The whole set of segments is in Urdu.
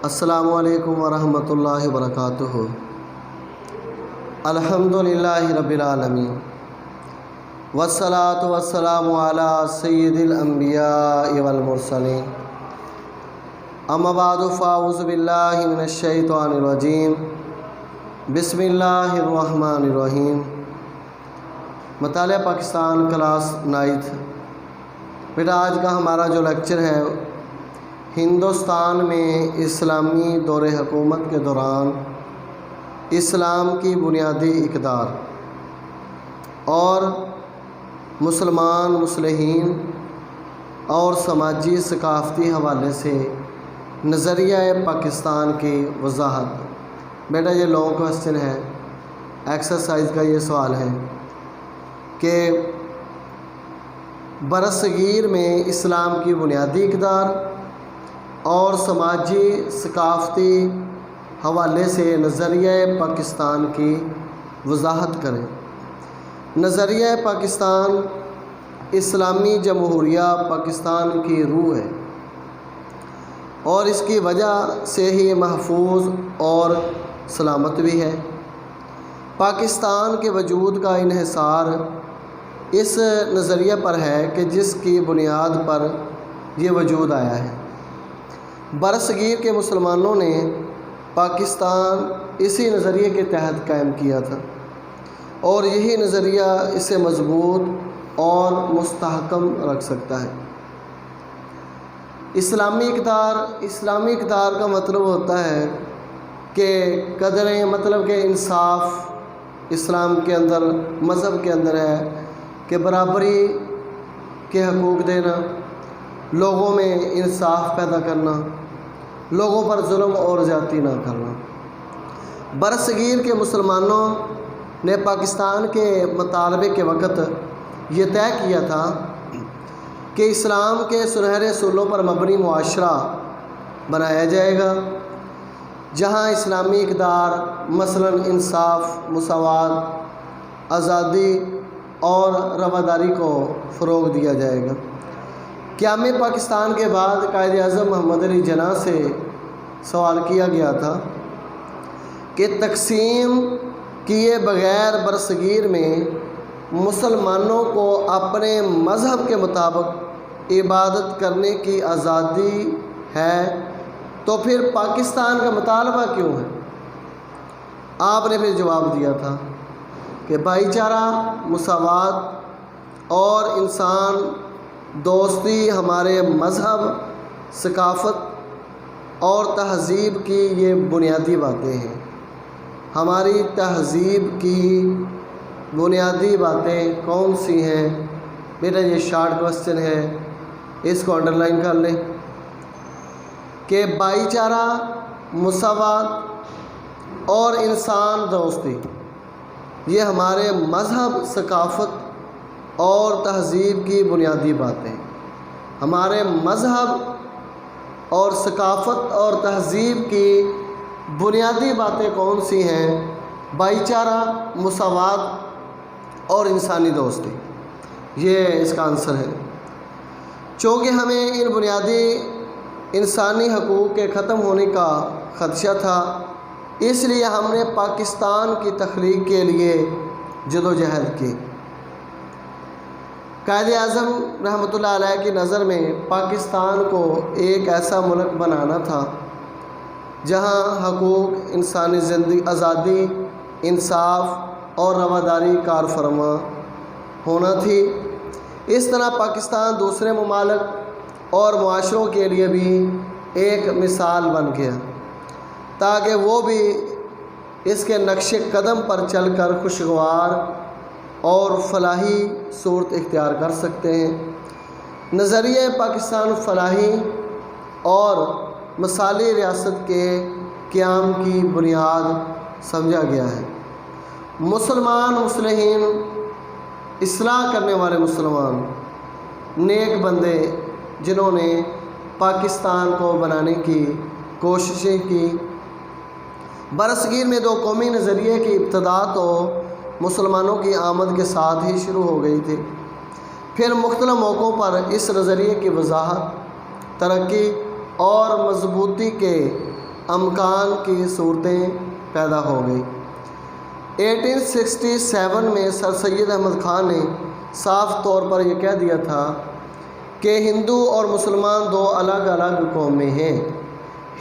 السلام علیکم ورحمۃ اللہ وبرکاتہ۔ الحمدللہ رب العالمین والصلاة والسلام علی سید الانبیاء والمرسلین، اما بعد فاعوذ باللہ من الشیطان الرجیم، بسم اللہ الرحمن الرحیم۔ مطالعہ پاکستان کلاس 9۔ بیٹا آج کا ہمارا جو لیکچر ہے ہندوستان میں اسلامی دور حکومت کے دوران اسلام کی بنیادی اقدار اور مسلمان مصلحین اور سماجی ثقافتی حوالے سے نظریہ پاکستان کی وضاحت۔ بیٹا یہ لانگ کوسچن ہے، ایکسرسائز کا یہ سوال ہے کہ برصغیر میں اسلام کی بنیادی اقدار اور سماجی ثقافتی حوالے سے نظریہ پاکستان کی وضاحت کریں۔ نظریہ پاکستان اسلامی جمہوریہ پاکستان کی روح ہے اور اس کی وجہ سے ہی محفوظ اور سلامت بھی ہے۔ پاکستان کے وجود کا انحصار اس نظریہ پر ہے کہ جس کی بنیاد پر یہ وجود آیا ہے۔ برصغیر کے مسلمانوں نے پاکستان اسی نظریے کے تحت قائم کیا تھا اور یہی نظریہ اسے مضبوط اور مستحکم رکھ سکتا ہے۔ اسلامی اقدار کا مطلب ہوتا ہے کہ قدریں، مطلب کہ انصاف اسلام کے اندر، مذہب کے اندر ہے کہ برابری کے حقوق دینا، لوگوں میں انصاف پیدا کرنا، لوگوں پر ظلم اور زیادتی نہ کرنا۔ برصغیر کے مسلمانوں نے پاکستان کے مطالبے کے وقت یہ طے کیا تھا کہ اسلام کے سنہرے اصولوں پر مبنی معاشرہ بنایا جائے گا، جہاں اسلامی اقدار مثلاً انصاف، مساوات، آزادی اور رواداری کو فروغ دیا جائے گا۔ قیام پاکستان کے بعد قائد اعظم محمد علی جناح سے سوال کیا گیا تھا کہ تقسیم کیے بغیر برصغیر میں مسلمانوں کو اپنے مذہب کے مطابق عبادت کرنے کی آزادی ہے تو پھر پاکستان کا مطالبہ کیوں ہے؟ آپ نے پھر جواب دیا تھا کہ بھائی چارہ، مساوات اور انسان دوستی ہمارے مذہب، ثقافت اور تہذیب کی یہ بنیادی باتیں ہیں۔ ہماری تہذیب کی بنیادی باتیں کون سی ہیں؟ بیٹا یہ شارٹ کوسچن ہے، اس کو انڈر لائن کر لیں کہ بھائی چارہ، مساوات اور انسان دوستی یہ ہمارے مذہب، ثقافت اور تہذیب کی بنیادی باتیں۔ ہمارے مذہب اور ثقافت اور تہذیب کی بنیادی باتیں کون سی ہیں؟ بھائی چارہ، مساوات اور انسانی دوستی، یہ اس کا آنسر ہے۔ چونکہ ہمیں ان بنیادی انسانی حقوق کے ختم ہونے کا خدشہ تھا، اس لیے ہم نے پاکستان کی تخلیق کے لیے جدوجہد کی۔ قائد اعظم رحمۃ اللہ علیہ کی نظر میں پاکستان کو ایک ایسا ملک بنانا تھا جہاں حقوق، انسانی زندگی، آزادی، انصاف اور رواداری کار فرما ہونا تھی۔ اس طرح پاکستان دوسرے ممالک اور معاشروں کے لیے بھی ایک مثال بن گیا تاکہ وہ بھی اس کے نقش قدم پر چل کر خوشگوار اور فلاحی صورت اختیار کر سکتے ہیں۔ نظریہ پاکستان فلاحی اور مثالی ریاست کے قیام کی بنیاد سمجھا گیا ہے۔ مسلمان مصلحین، اصلاح کرنے والے مسلمان، نیک بندے جنہوں نے پاکستان کو بنانے کی کوششیں کی۔ برصغیر میں دو قومی نظریے کی ابتدا تو مسلمانوں کی آمد کے ساتھ ہی شروع ہو گئی تھی، پھر مختلف موقعوں پر اس نظریے کی وضاحت، ترقی اور مضبوطی کے امکان کی صورتیں پیدا ہو گئی۔ 1867 میں سر سید احمد خان نے صاف طور پر یہ کہہ دیا تھا کہ ہندو اور مسلمان دو الگ الگ قومیں ہیں۔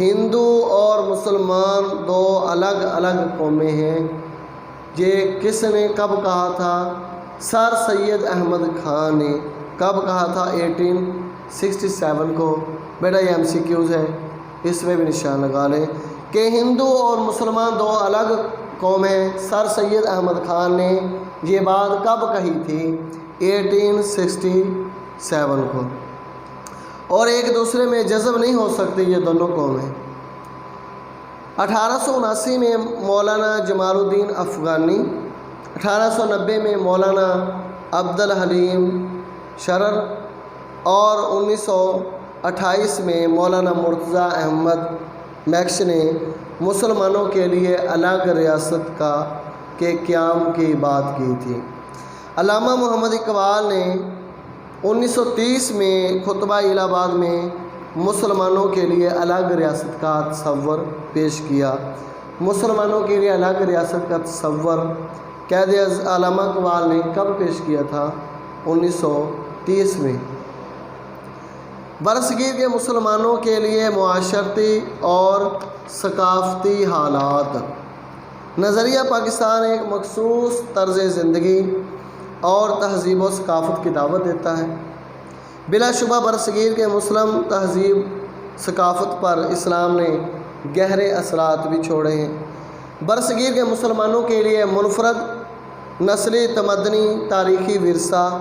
ہندو اور مسلمان دو الگ الگ قومیں ہیں۔ یہ کس نے کب کہا تھا؟ سر سید احمد خان نے کب کہا تھا؟ 1867 کو۔ بیٹا یہ MCQs ہے، اس میں بھی نشان لگا لیں کہ ہندو اور مسلمان دو الگ قوم ہیں۔ سر سید احمد خان نے یہ بات کب کہی تھی؟ 1867 کو۔ اور ایک دوسرے میں جذب نہیں ہو سکتی یہ دونوں قومیں۔ 1879 میں مولانا جمال الدین افغانی، 1890 میں مولانا عبدالحلیم شرر اور 1928 میں مولانا مرتضیٰ احمد میکش نے مسلمانوں کے لیے الگ ریاست کے قیام کی بات کی تھی۔ علامہ محمد اقبال نے 1930 میں خطبہ الہ آباد میں مسلمانوں کے لیے الگ ریاست کا تصور پیش کیا۔ مسلمانوں کے لیے الگ ریاست کا تصور قائد علامہ اقبال نے کب پیش کیا تھا؟ 1930 میں۔ برصغیر کے مسلمانوں کے لیے معاشرتی اور ثقافتی حالات۔ نظریہ پاکستان ایک مخصوص طرز زندگی اور تہذیب و ثقافت کی دعوت دیتا ہے۔ بلا شبہ برصغیر کے مسلم تہذیب ثقافت پر اسلام نے گہرے اثرات بھی چھوڑے ہیں۔ برصغیر کے مسلمانوں کے لیے منفرد نسلی تمدنی تاریخی ورثہ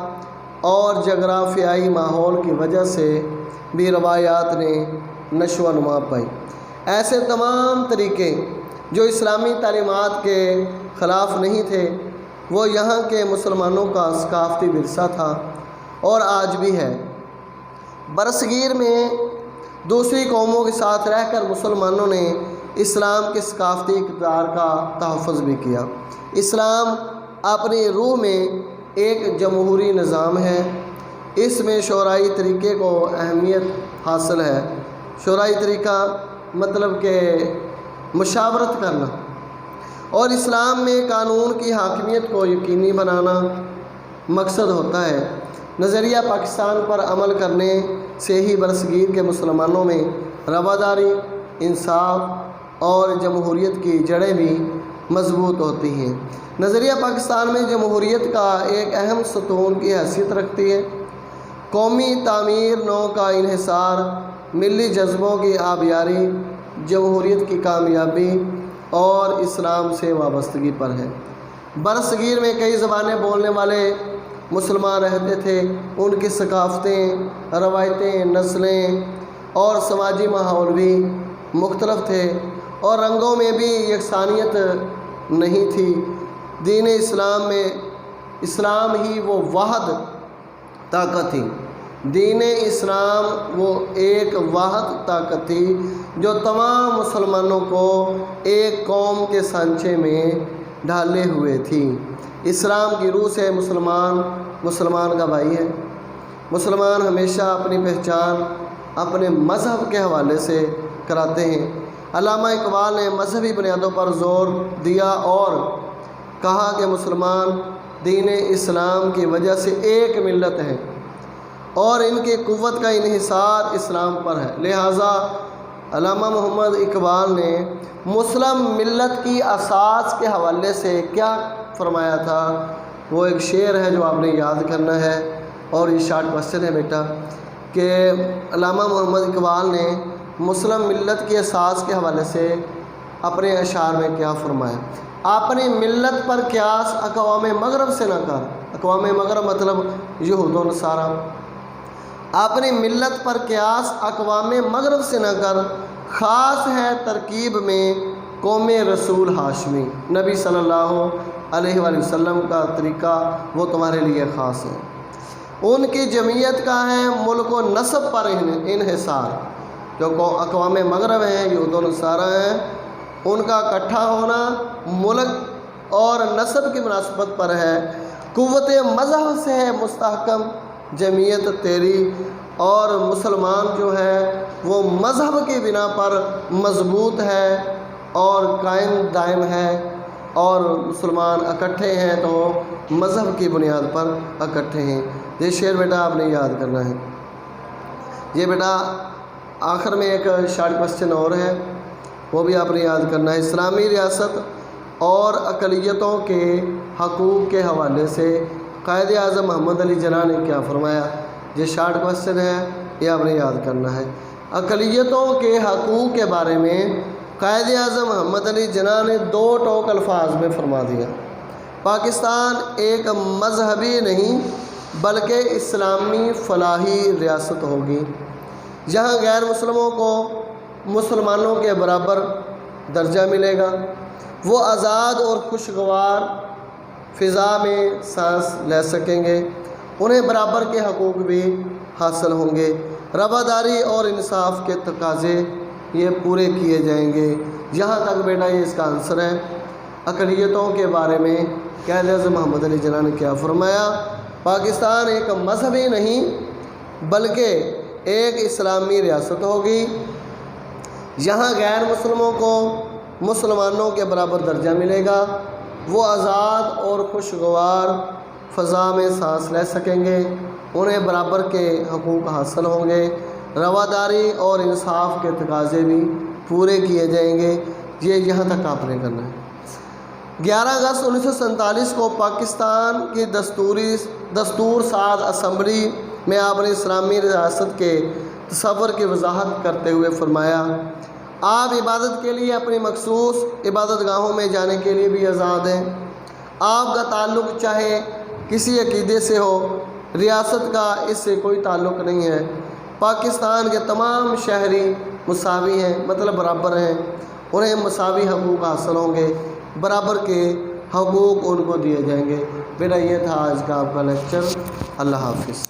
اور جغرافیائی ماحول کی وجہ سے بھی روایات نے نشو و نما پائی۔ ایسے تمام طریقے جو اسلامی تعلیمات کے خلاف نہیں تھے وہ یہاں کے مسلمانوں کا ثقافتی ورثہ تھا اور آج بھی ہے۔ برصغیر میں دوسری قوموں کے ساتھ رہ کر مسلمانوں نے اسلام کے ثقافتی اقدار کا تحفظ بھی کیا۔ اسلام اپنی روح میں ایک جمہوری نظام ہے۔ اس میں شورائی طریقے کو اہمیت حاصل ہے۔ شورائی طریقہ مطلب کہ مشاورت کرنا، اور اسلام میں قانون کی حاکمیت کو یقینی بنانا مقصد ہوتا ہے۔ نظریہ پاکستان پر عمل کرنے سے ہی برصغیر کے مسلمانوں میں رواداری، انصاف اور جمہوریت کی جڑیں بھی مضبوط ہوتی ہیں۔ نظریہ پاکستان میں جمہوریت کا ایک اہم ستون کی حیثیت رکھتی ہے۔ قومی تعمیر نو کا انحصار، ملی جذبوں کی آبیاری، جمہوریت کی کامیابی اور اسلام سے وابستگی پر ہے۔ برصغیر میں کئی زبانیں بولنے والے مسلمان رہتے تھے۔ ان کی ثقافتیں، روایتیں، نسلیں اور سماجی ماحول بھی مختلف تھے اور رنگوں میں بھی یکسانیت نہیں تھی۔ دین اسلام میں اسلام ہی وہ واحد طاقت تھی۔ دین اسلام وہ ایک واحد طاقت تھی جو تمام مسلمانوں کو ایک قوم کے سانچے میں ڈھالے ہوئے تھی۔ اسلام کی روح سے مسلمان کا بھائی ہے۔ مسلمان ہمیشہ اپنی پہچان اپنے مذہب کے حوالے سے کراتے ہیں۔ علامہ اقبال نے مذہبی بنیادوں پر زور دیا اور کہا کہ مسلمان دین اسلام کی وجہ سے ایک ملت ہیں اور ان کی قوت کا انحصار اسلام پر ہے۔ لہٰذا علامہ محمد اقبال نے مسلم ملت کی اساس کے حوالے سے کیا فرمایا تھا؟ وہ ایک شعر ہے جو آپ نے یاد کرنا ہے، اور یہ شارٹ کوسچن ہے بیٹا کہ علامہ محمد اقبال نے مسلم ملت کی اساس کے حوالے سے اپنے اشعار میں کیا فرمایا؟ اپنی ملت پر قیاس اقوام مغرب سے نہ کر۔ اقوام مغرب مطلب یہود و نصارہ۔ اپنی ملت پر قیاس اقوام مغرب سے نہ کر، خاص ہے ترکیب میں قوم رسول ہاشمی۔ نبی صلی اللہ علیہ وآلہ وسلم کا طریقہ وہ تمہارے لیے خاص ہے۔ ان کی جمعیت کا ہے ملک و نسب پر انحصار۔ جو اقوام مغرب ہیں، یہود و نصارہ ہیں، ان کا اکٹھا ہونا ملک اور نسب کی مناسبت پر ہے۔ قوت مذہب سے ہے مستحکم جمعیت تیری، اور مسلمان جو ہے وہ مذہب کی بنا پر مضبوط ہے اور قائم دائم ہے، اور مسلمان اکٹھے ہیں تو مذہب کی بنیاد پر اکٹھے ہیں۔ یہ شعر بیٹا آپ نے یاد کرنا ہے۔ یہ بیٹا آخر میں ایک شارٹ کوسچن اور ہے، وہ بھی آپ نے یاد کرنا ہے۔ اسلامی ریاست اور اقلیتوں کے حقوق کے حوالے سے قائد اعظم محمد علی جناح نے کیا فرمایا؟ یہ شارٹ کوسچن ہے، یہ آپ نے یاد کرنا ہے۔ اقلیتوں کے حقوق کے بارے میں قائد اعظم محمد علی جناح نے 2 ٹوک الفاظ میں فرما دیا: پاکستان ایک مذہبی نہیں بلکہ اسلامی فلاحی ریاست ہوگی، جہاں غیر مسلموں کو مسلمانوں کے برابر درجہ ملے گا، وہ آزاد اور خوشگوار فضا میں سانس لے سکیں گے، انہیں برابر کے حقوق بھی حاصل ہوں گے، رواداری اور انصاف کے تقاضے یہ پورے کیے جائیں گے۔ یہاں تک بیٹا یہ اس کا آنسر ہے۔ اقلیتوں کے بارے میں قائد اعظم محمد علی جناح نے کیا فرمایا؟ پاکستان ایک مذہبی نہیں بلکہ ایک اسلامی ریاست ہوگی، یہاں غیر مسلموں کو مسلمانوں کے برابر درجہ ملے گا، وہ آزاد اور خوشگوار فضا میں سانس لے سکیں گے، انہیں برابر کے حقوق حاصل ہوں گے، رواداری اور انصاف کے تقاضے بھی پورے کیے جائیں گے۔ یہ یہاں تک آپ نے کرنا ہے۔ 11 اگست 1947 کو پاکستان کی دستور ساز اسمبلی میں آپ نے اسلامی ریاست کے تصور کی وضاحت کرتے ہوئے فرمایا: آپ عبادت کے لیے اپنی مخصوص عبادت گاہوں میں جانے کے لیے بھی آزاد ہیں، آپ کا تعلق چاہے کسی عقیدے سے ہو، ریاست کا اس سے کوئی تعلق نہیں ہے۔ پاکستان کے تمام شہری مساوی ہیں، مطلب برابر ہیں، انہیں مساوی حقوق حاصل ہوں گے، برابر کے حقوق ان کو دیے جائیں گے۔ بیٹا یہ تھا آج کا آپ کا لیکچر۔ اللہ حافظ۔